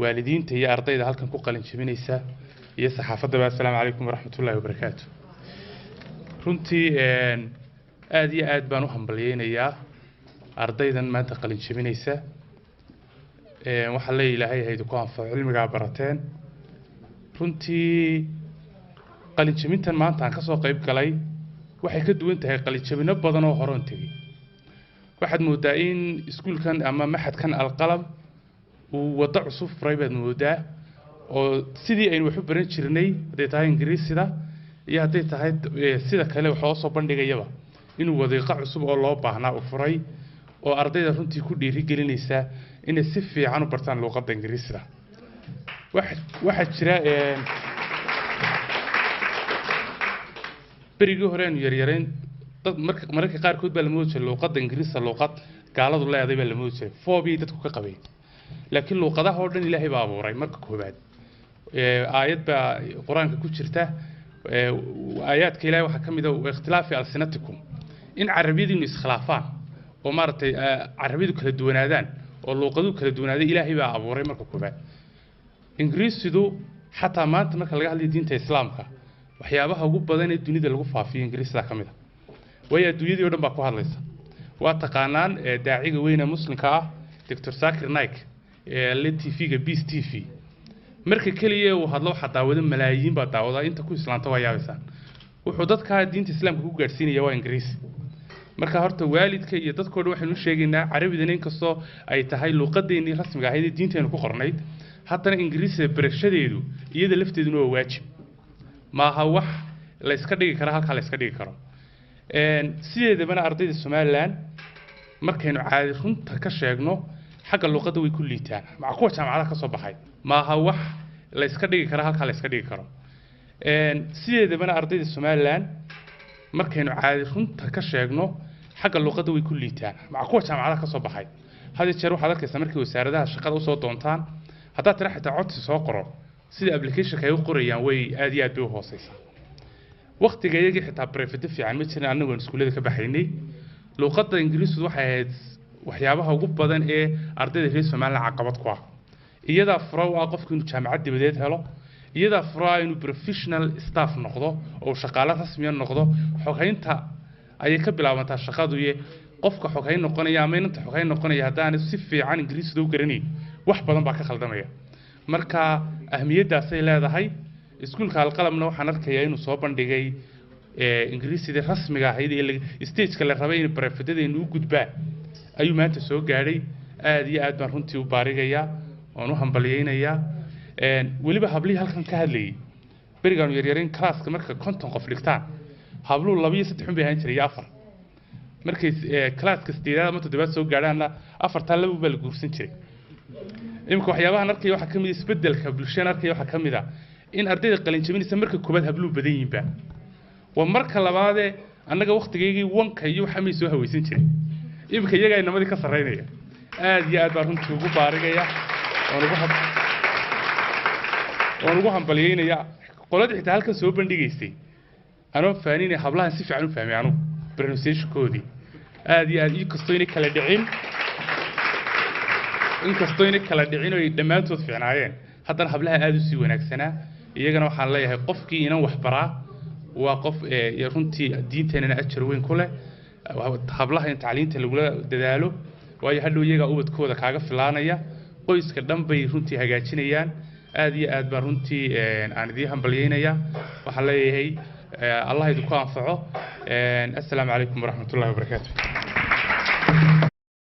waalidiinta iyo ardayda halkan ku qalin jabinaysa iyo saxaafadda. Assalaamu calaykum waraxmatullaahi wabarakaatu. runtii aad iyo aad baan u hambaliyeynayaa ardaydan maanta qalin jabinaysa. waxaa la ilaahay haydu ku anfaco cilmiga barateen. runtii qalin jabintan maanta aan ka soo qayb galay waxay ka duwan tahay qalin jabino badan oo hore tagay. waxaad moodaa in iskuulkan ama maxadkan alqalam uu wada cusub furay baad moodaa oo sidii aynu wax u baran jirnay haday tahay ingiriisida iyo haday tahay sida kale waxa soo bandhigayaba inuu wadiiqa cusub oo loo baahnaa u furay oo ardayda runtii ku dhiiri gelinaysa inay si fiican u bartaan luqadda ingiriisida. waxa jira berigii hore aanu yaryareen dad marka qaarkood baa la moodi jiray luqadda ingiriisida luqad gaaladu leedahay baa la moodi jiray phobia dadku ka qabeen. laakiin luqadaha oo dhan ilaahay baa abuuray marka koobaad. aayad baa quraanka ku jirta aayaadka ilaahay waxa kamid ah ikhtilaafi alsinatikum in carabiyadu iskhilaafaan oo maartay carabiyadu kala duwanaadaan oo luqadu kala duwanaadaan ilaahay baa abuuray marka koobaad. ingiriisidu xataa maanta marka laga hadlayo diinta islaamka waxyaabaha ugu badan ee dunida lagu faafiyo ingiriisida kamid ah way adduunyada oo dhan baa ku hadlaysa. waa taqaanaan daaciga weyn ee muslimka ah Dr. Zakir Naik ee TV-ga Beast TV marka kaliya uu hadlo waxa daawada malaayiin baa daawada inta ku islaanta waa yaabaysan. wuxuu dadka diinta islaamka ku gaarsiinaya waa ingiriis. marka horta waalidka iyo dadkooda waxaynu sheegaynaa carabidan inkastoo ay tahay luqadeennii rasmiga ahayd ee diinteenu ku qornayd haddana ingiriisiga barashadeedu iyada lafteeduna waa waajib. maaha wax la iska dhigi karo halka la iska dhigi karo. sideedabana ardayda Soomaaliland markaynu caadi runta ka sheegno xagga luqadda way ku liitaan maca kuwa jaamacadaha ka soo baxay. maaha wax la iska dhigi karo halka la iska dhigi karo. sideedabana ardayda Soomaaliland markaynu caadi runta ka sheegno xagga luqadda way ku liitaan maca kuwa jaamacadaha ka soo baxay. hadii jeer waxaad arkaysaa markii wasaaradaha shaqada u soo doontaan haddaad tira xitaa codsi soo qoro sida application-ka ay u qorayaan way aad iyo aad bay u hooseysaa. waqtiga iyagii xitaa private fiican ma jirin anagoo iskuulada ka baxaynay. luqadda ingiriisidu waxay ahayd waxyaabaha ugu badan ee ardayda reer Soomaaliland caqabad ku ah. iyada furo waa qofku inuu jaamacad dibadeed helo. iyada furo inuu professional staff noqdo oo shaqaale rasmi ah noqdo. xogeynta ayay ka bilaabantaa shaqadu iyo qofka xogeyn noqonaya ama inta xogeyn noqonaya haddaan si fiican ingiriisiga u garanay wax badan baa ka khaldamaya. marka ahmiyadaas ay leedahay iskuulka alqalamna waxaan arkayaa inuu soo bandhigay ingiriisiga rasmiga ahayd ee stage-ka la rabay in barafadadeennu u gudbaan ayuu maanta soo gaadhay. aad iyo aad baan runtii u baarigayaa oon u hambaliyeynayaa. weliba hablihii halkan ka hadlayay berigaanu yaryareen classka marka 50 qof dhigtaan habluhu 2 iyo 3 bay ahaan jiray 4 markay classka 8 ama 7 soo gaadhaanna 4 laba baa la guursan jiray. imka waxyaabaha arkay waxa kamid ah isbedelka bulshada arkay waxa kamid ah in ardayda qalin jabinaysa marka koobaad habluhu badan yihiin baa waa marka labaad annaga waqtigeygii wanka iyo waxa may soo hawaysan jiray. imka iyaga ay namadii ka sareynaya. aad iyo aad baan runtii ugu baarigaya oo ugu hambalyeynaya qoladii xitaa halkan soo bandhigaysay anoo faaninay hablaha si fiican u fahmay anu pronunciation-koodii. aad iyo aad inkastoo inay kala dhicin oo dhammaantood fiicnaayeen haddana hablaha aad u sii wanaagsanaa. iyagana waxaan leeyahay qofkii inan wax baraa waa qof runtii diinteenana ajar weyn ku leh. hablaha in tacliinta lagula dadaalo waayo hadhow iyaga ubadkooda kaaga filaanaya qoyska dhan bay runtii hagaajinayaan. aad iyo aad baan runtii aan idin hambalyeynaya. waxaan leeyahay allah idinku anfaco. assalaamu calaykum waraxmatullaahi wabarakaatu.